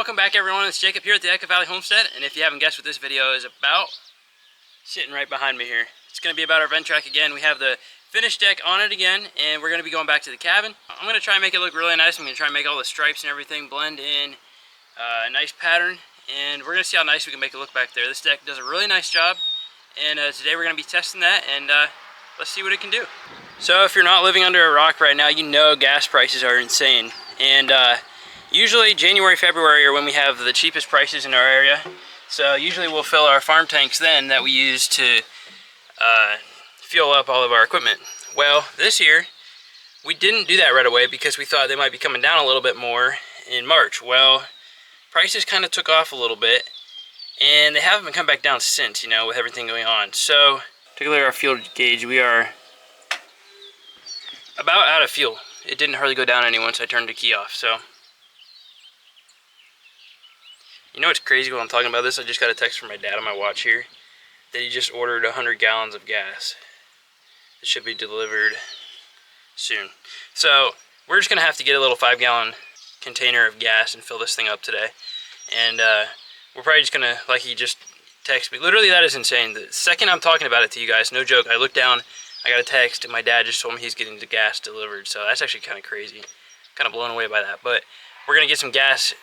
Welcome back, everyone. It's Jacob here at the Echo Valley Homestead, and if you haven't guessed what this video is about, sitting right behind me here, it's going to be about our Ventrac again. We have the finished deck on it again, and we're going to be going back to the cabin. I'm going to try and make it look really nice. I'm going to try and make all the stripes and everything blend in a nice pattern, and we're going to see how nice we can make it look back there. This deck does a really nice job, and today we're going to be testing that, and let's see what it can do. So if you're not living under a rock right now, you know gas prices are insane, and usually January, February are when we have the cheapest prices in our area. So usually we'll fill our farm tanks then that we use to fuel up all of our equipment. Well, this year we didn't do that right away because we thought they might be coming down a little bit more in March. Well, prices kind of took off a little bit, and they haven't been come back down since, you know, with everything going on. So take a look at our fuel gauge. We are about out of fuel. It didn't hardly go down any once I turned the key off. So you know what's crazy while I'm talking about this? I just got a text from my dad on my watch here that he just ordered 100 gallons of gas. It should be delivered soon. So we're just gonna have to get a little 5-gallon container of gas and fill this thing up today. And we're probably just gonna, like he just texted me. Literally, that is insane. The second I'm talking about it to you guys, no joke, I looked down, I got a text, and my dad just told me he's getting the gas delivered. So that's actually kind of crazy. Kind of blown away by that. But we're gonna get some gas.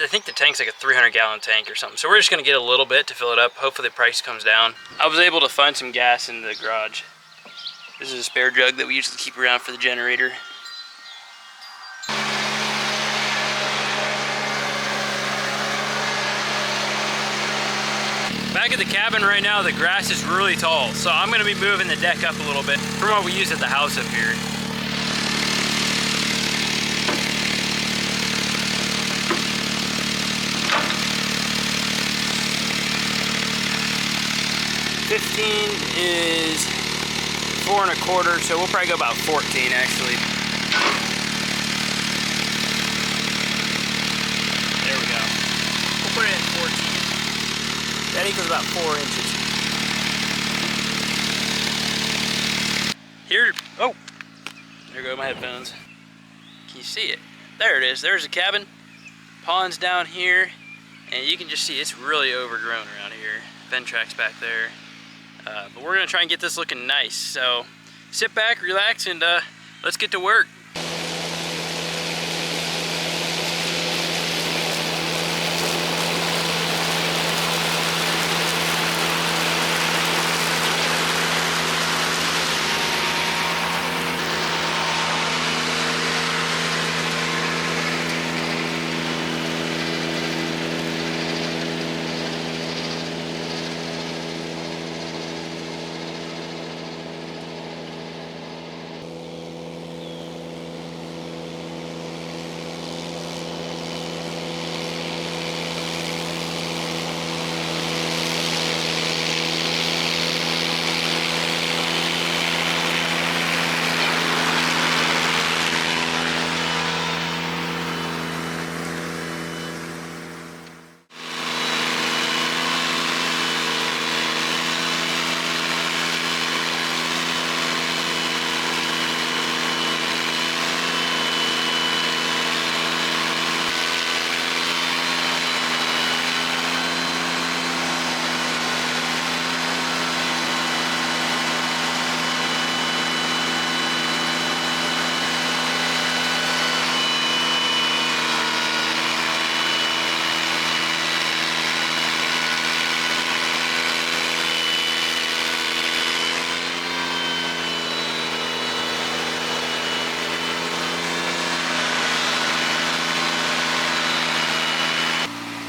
I think the tank's like a 300-gallon tank or something. So we're just gonna get a little bit to fill it up. Hopefully the price comes down. I was able to find some gas in the garage. This is a spare jug that we usually keep around for the generator. Back at the cabin right now, the grass is really tall. So I'm gonna be moving the deck up a little bit from what we use at the house up here. $15 is 4 1/4, so we'll probably go about 14 actually. There we go. We'll put it at 14. That equals about 4 inches. Here, oh, there go my headphones. Can you see it? There it is. There's the cabin. Pond's down here, and you can just see it's really overgrown around here. Ventrac's back there. But we're gonna try and get this looking nice. So sit back, relax, and let's get to work.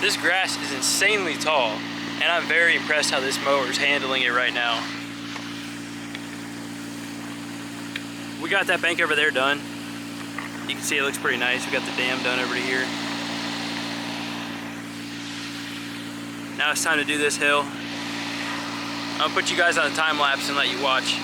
This grass is insanely tall, and I'm very impressed how this mower is handling it right now. We got that bank over there done. You can see it looks pretty nice. We got the dam done over to here. Now it's time to do this hill. I'll put you guys on a time lapse and let you watch.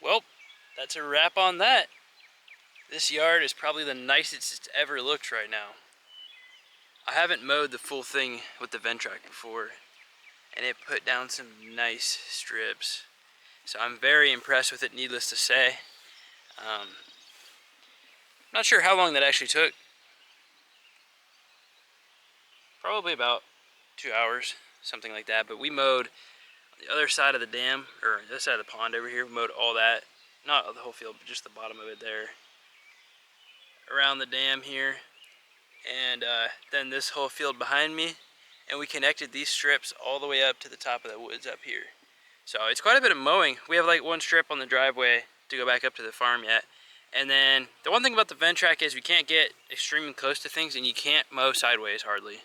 well, that's a wrap on that. This yard is probably the nicest it's ever looked right now. I haven't mowed the full thing with the Ventrac before, and it put down some nice strips. So I'm very impressed with it, needless to say. Not sure how long that actually took. Probably about 2 hours, something like that. But we mowed the other side of the dam, or this side of the pond over here. We mowed all that, not the whole field, but just the bottom of it there. Around the dam here, and then this whole field behind me. And we connected these strips all the way up to the top of the woods up here. So it's quite a bit of mowing. We have like one strip on the driveway to go back up to the farm yet. And then the one thing about the Ventrac is we can't get extremely close to things, and you can't mow sideways hardly.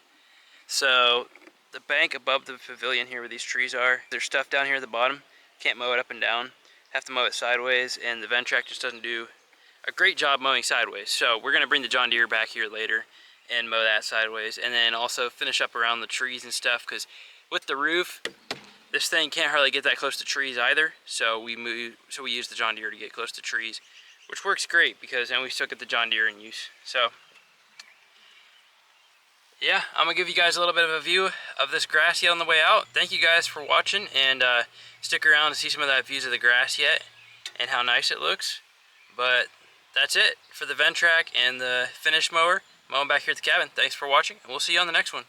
So the bank above the pavilion here where these trees are, there's stuff down here at the bottom. Can't mow it up and down. Have to mow it sideways, and the Ventrac just doesn't do a great job mowing sideways. So we're gonna bring the John Deere back here later and mow that sideways, and then also finish up around the trees and stuff, because with the roof, this thing can't hardly get that close to trees either. So we use the John Deere to get close to trees, which works great because then we still get the John Deere in use. So yeah, I'm gonna give you guys a little bit of a view of this grass yet on the way out. Thank you guys for watching, and stick around to see some of that views of the grass yet and how nice it looks. But that's it for the Ventrac and the finish mower. Mowing back here at the cabin. Thanks for watching, and we'll see you on the next one.